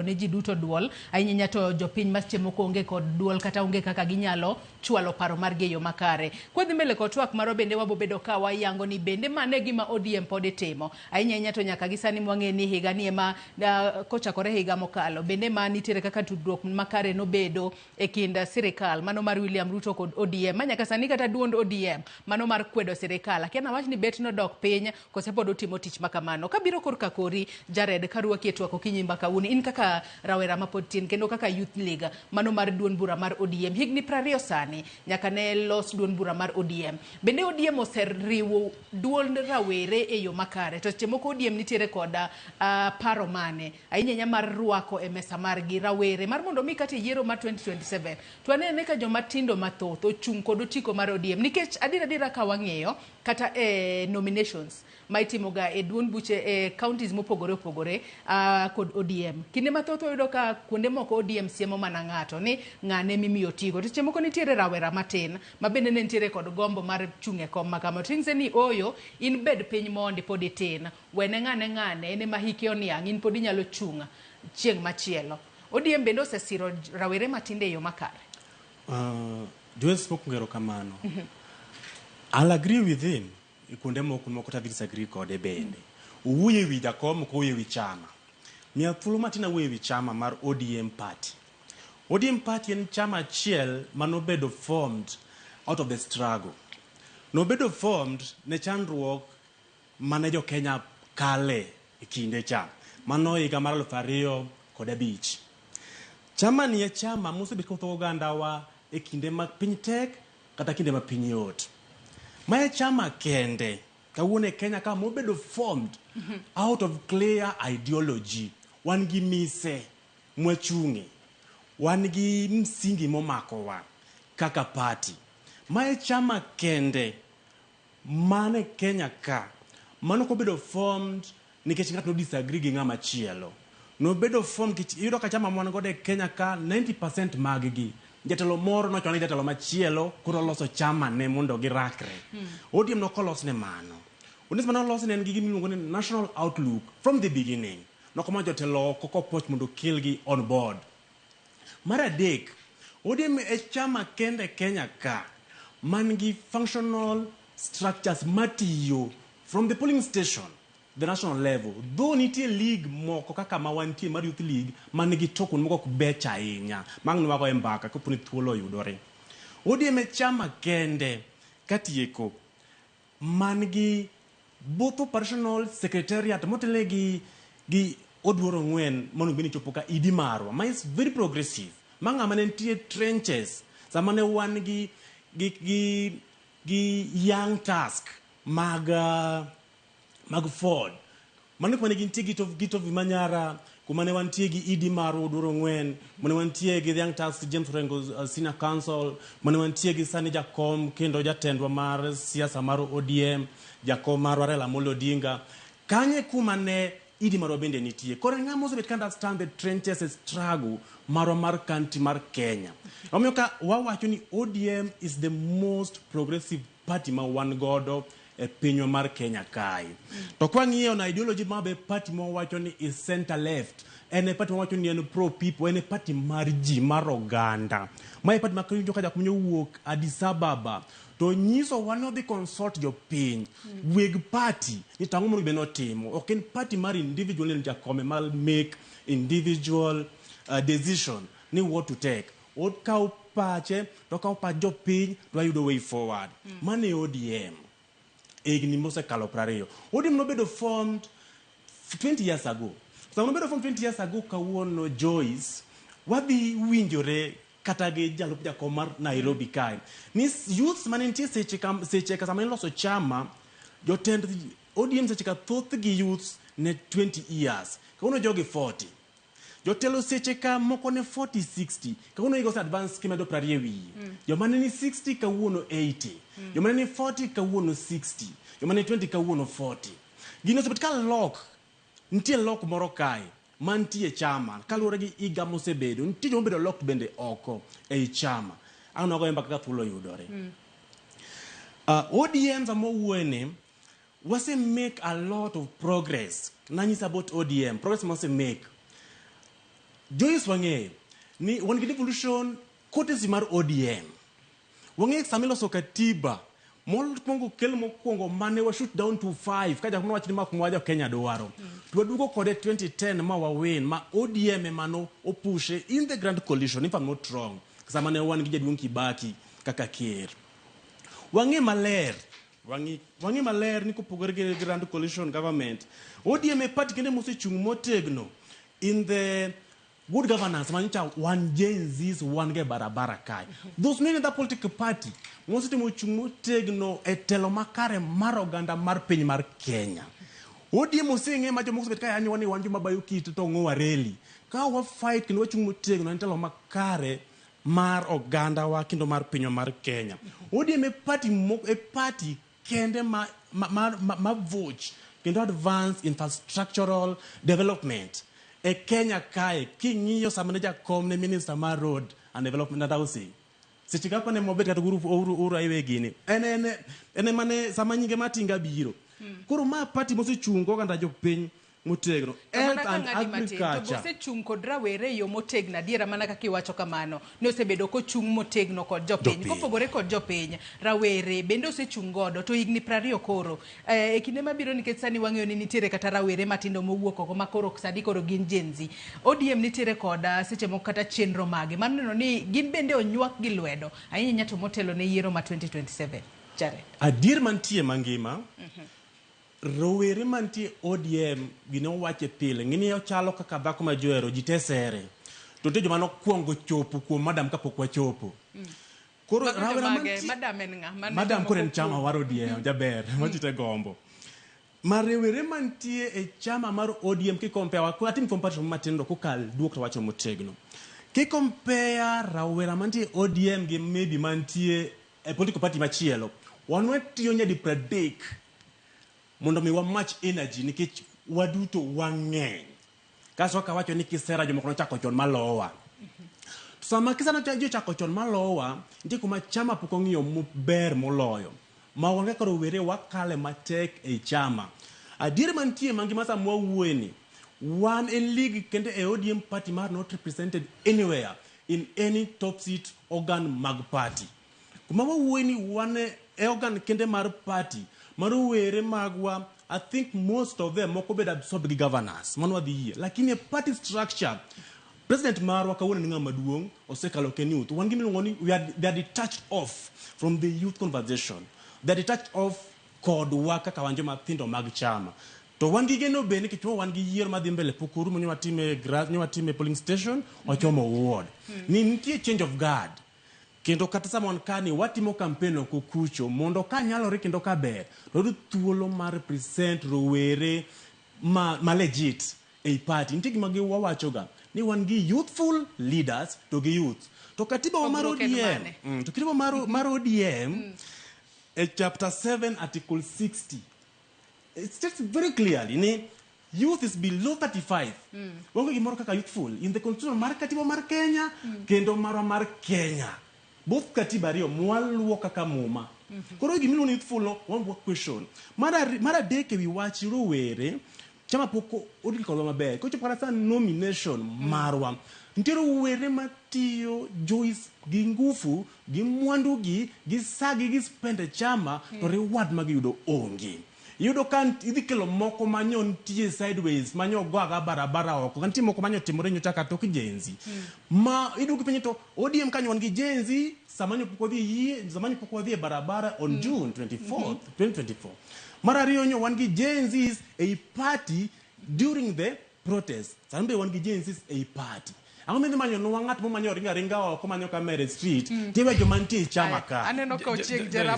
ne ji duto duol ahinya to jopiny maseche moko onge kod duol kata onge kaka ginyalo chwalo paro margi e yo makare. Kwadhi mbele kod twak maro bende wabo bedo ka wayango ni bende mane gima ODM pod itimo ahinya to nyaka gisani mwang'e ni higa ni ema kochakore higa mokalo bende ma nitiere kaka tudruok makare nobedo e kind sirikal mano mar William Ruto kod ODM manyaka sani kata duond ODM mano mar kwedo sirikal akiana wach ni bet nodok piny kose pod otimo tich makamano. Kabiro korka kori Jared karwaki e twak okinyi mbaka uni in kaka rawera mapod tin kendo kaka youth league mano mar duond bura mar ODM higni 20 sani nyaka ne los duond bura mar ODM bende ODM oseriwo duond rawere e yo makare to seche moko ODM nitiere koda paro mane ahinya mar rwako e mesa margi rawere mar mondo mi kata yiero mar 2027 to anene ka joma tindo mathoth ochung' kod otiko mar ODM nikech adira ka wang'eyo kata nominations maitimoga e duond buche e counties mopogore opogore kod ODM kinde mathoth oyudo ka kuonde moko ODM siemo mana ng'ato ni ng'ane mimiyo tigo to seche moko nitiere rawera matin ma bende ne nitiere kod gombo mar chung'e kom makama to ing'e ni oyo in bed piny mondi pod itin wene ng'ane ene ma hike oniang' in pod inyalo chung' chieng' machielo ODM bende osesiro rawere matinde e yo makare. Jones mokungero kamano. I'll agree with him. Kuonde moko ta disagree kode bende. Uwuye wi jakom ko uwuye wi chama. Mia thuolo matina wuye wi chama mar ODM party. ODM party en chama achiel manobedo formed out of the struggle. Nobedo formed ne chandruok mane jo Kenya kale e kinde cha. Mano higa mar 2005. Chama ni e chama mosebet kotho ogandawa e kinde mag piny tek kata kinde mag piny yot. Mae chama kende kawuone Kenya ka mobedo formed out of clear ideology. Wan gi mise mwachunge. Wan gi msingi momakowa kaka party. Mae chama kende mane Kenya ka mano kobedo formed nikech ng'ato no disagree gi ng'ama chielo. No bedo formed kich iyudo ka chama mwan gode Kenya ka 90% maggi jatelo moro no choni jatelo machielo kuro loso chama ne mondo girakre. ODM no kolos ne mano. Unis mano loso ne ngigi miluongo ni national outlook from the beginning. No koma jatelo koko poch mondo kilgi on board. Mara dek ODM e chama kende Kenya ka mangi functional structures matiyo from the polling station the national level. Though nitie league moko kaka mawantie mar youth league manigi tokun moko becha ahinya mang nwago e mbaka koponi thuolo yudore. ODM e chama kende katieko mangi both operational secretariat motele gi odworo ngwen mono bini chopo ka idi marwa ma is very progressive manga manentie trenches samane wan gi young task mag Ford. Mane kwane gintie gito vimanyara kumane wantie gi idi maro odworo ngwen mane wantie gi young task James Rengo senior council mane wantie gi sani jakom kendo jatendwa mar siasa mar ODM jakom mar Raila Amolo Odinga kanye kumane idi maro bende nitie kore ng'amo so can understand the trenches struggle mar country mar Kenya. Omiyo ka wawacho ni ODM is the most progressive party ma wan godo e pinywa mar Kenya kai. To kwa ng'iyo na ideology mabe party mo wacho ni is center left. Ene party mo wacho ni en pro people, ene party mar ji mar oganda. Mae party makoni joka jakumnyo wuok Addis Ababa. To nyiso wano the consult jo piny. Weg party ni tango mo be no timo. Okay, party mar individual ni jakome mal make individual decision ni what to take. Od ka upache, to ka upa jo piny, do you the way forward. Mane ODM. Egni mose kalo prario. ODM no bedo formed 20 years ago. So no bedo formed 20 years ago kawuono Joyce wadhi winjore kata gi jalup jakom mar Nairobi kai. Nis youth manentie seche ka sama loso chama jotend ODM seche ka thoth gi youth ne 20 years. Kawuono jogi 40. Jotelo seche ka moko ne 40 60 kawuono igos advance kima do prarie wi jomane ni 60 kawuono 80 jomane ni 40 kawuono 60 jomane 20 kawuono 40 gino sebet ka lock ntie lock moro kai mantie chama kaluore gi iga mosebedo ntie jomobedo lock bende oko ei chama ano go emba kaka thuolo yudore. ODM za mowuene wase make a lot of progress. Nanyisa about ODM progress must make Joyce wang'eyo ni wan gi devolution courtesy mar ODM. Wang'eyo samilo so katiba mokwongo kel mokwongo mane wa shoot down to 5 kaja kuma wachni mak mwaja Kenya dwaro. Twadugo kode 2010 ma wawin ma ODM emano opushe in the grand coalition if I'm not wrong. Sama ne wan gi Jaduong' Kibaki kaka ker. Wang'e maler ni kopogore gi grand coalition government. ODM e party kende mosechung motegno in the good governance mancha one Gen Z's one ge barabara kai. Those many other political party mosetemo chung motegno e telo makare mar oganda mar piny mar Kenya. ODM oseng'e ma jomoko bet kai anyo ni wanju mabayo kit to ng'owa reli. Ka wa fight kendo wachung motegno en telo makare mar oganda wa kendo mar piny mar Kenya. ODM e party kende ma voch kendo advance infrastructural development e Kenya kae king'iyo sama ne jakom ne minister mar road and development na usi sechiga kone mobet kata uru aiwe gini ene mane sama nyinge matinga biro koro ma party mosechungo kanda jopiny motegno health and agriculture to osechung kod rawere yo motegna diera mana kaka iwacho kamano ne osebedo kochung motegno kod jopiny kopogore kod jopiny rawere bende osechung godo to higni 20 koro e kinde mabiro nikech sani wang'eyo ni nitiere kata rawere matindo mowuok oko makoro sadi koro gin Gen Z. ODM nitiere kod seche moko kata chenro mage mar neno ni gin bende onywak gi lwedo ahinya to motelo ne yiero ma 2027. Jared adier mantie mangima rowere mantie ODM gino wache pile ngini ochalo kaka dhako ma joero jitesere to te joma nokwongo chopo kuom madam kapok wachopo koro rawera mantie madam koren chama war ODM jaber machite gombo marewere mantie e chama mar ODM kikompea ko atim comparative matindo kokal duok to wacho motegno kikompea rawera mantie ODM gi maybe mantie e political party machielo wanwe tiyo nyadi predict mondo mi wa much energy nikech waduto wang'eny kaso kawacho ni kisera jomoko no chako chon malowa sama kisana chako chon malowa ndiko ma chama pok ong'iyo maber moloyo ma wang'e koro were wakale matek e chama adier mantie mangima sa mwawueni one in league kende e ODM party mar not represented anywhere in any top seat organ mag party kuma wawueni one e organ kende mar party maruwere magwa I think most of them moko bed absorbed the governance manwa the year lakini party structure president marwa kawona ninga maduong osekalo ken youth one gimi ngoni they are detached off from the youth conversation they are detached off kod waka kawanje mathindo mag chama to wan gi geno bene kichwo wan gi yier madhi mbele pukuru monyo watime polling station ochomo ward ni nitie change of guard kendo kata samon kani watimo campaign ko kucho mondo ka nyalore kendo ka ber to thuolo mar represent rowere ma legit e party ntigi magi wawachoga ni wan gi youthful leaders to gi youth to katiba wa mar ODM to katiba mar ODM e chapter 7 article 60 it states very clearly ni youth is below 35 wango gimoro kaka youthful in the constitution mar katiba mar Kenya kendo mar Kenya both katiba rio mwaluo kaka muma koro gimino ni youthful no one question mara deke wi wachi rowere chama poko odikolo maber ko chopara san nomination marwa ntiro were matiyo Joyce gi ngufu gi mwandu gi sagi gi spende chama to reward magiyudo onge yudo kan idhi kelo moko manyon tie sideways manyo gwaga barabara oko kanti moko manyo timore nyocha ka tok Gen Z ma idugi penye to ODM kanyo wan gi Gen Z samanyo poko dhi barabara on June 24th 2024 mara riyo nyo wan gi Gen Z a party during the protest sambe wan gi Gen Z a party Ang may naman yun, nung angat mo man yun, ringa-ringa o, kumanyo ka Mary Street, tiba yung manti, chama ka. Ano no, Coach Jera